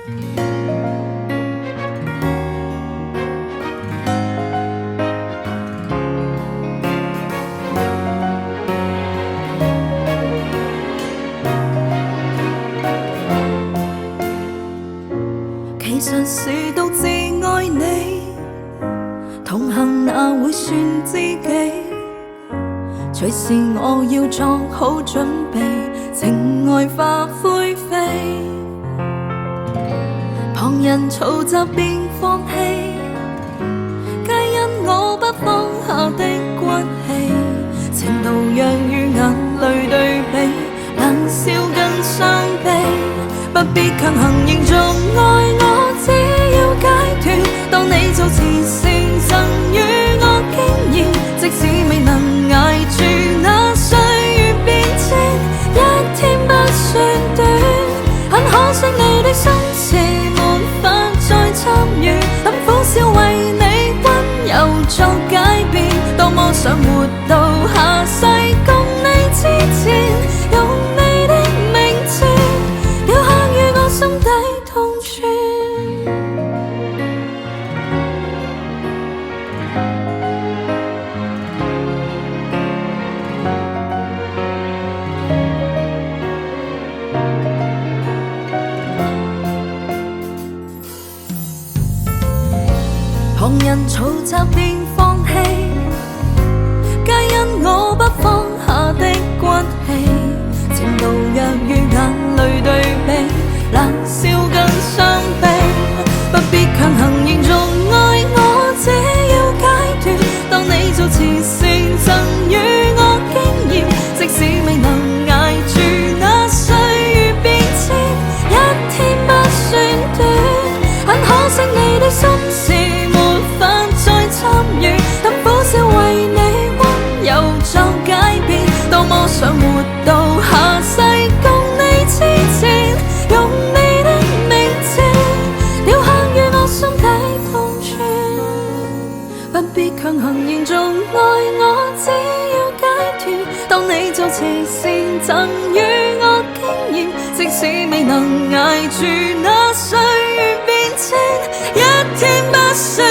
其實是獨自愛你，同行哪會算知己？隨時我要作好準備，情愛化灰飛。旁人嘈雜便放棄，皆因我不放下的骨氣。情途讓與眼淚對比，冷笑更傷悲。不必強行營造愛我，只要解脫。當你做慈善贈予我經驗，即使未能捱住那歲月變遷，一天不算短。很可惜你的心事沒法再參與，等苦笑為你溫柔作解變。多麼想活到下世共你之前，用你的名字留下於我心底痛處。旁人嘈雜便放棄，皆因我不放下的骨氣。情路若與眼淚對比，冷笑更傷悲。不必強行營造愛我，只要解脫。當你做慈善贈予我經驗，即使未能捱住那歲月變遷，一天不算短。很可惜你的心事沒法再參與，等苦笑為你溫柔作解變。多麼想活到下世共你之前，用你的名字留下於我心底痛處。不必強行營造愛我，只要解脫。當你做慈善贈予我經驗，即使未能捱住那歲月變遷，一天不算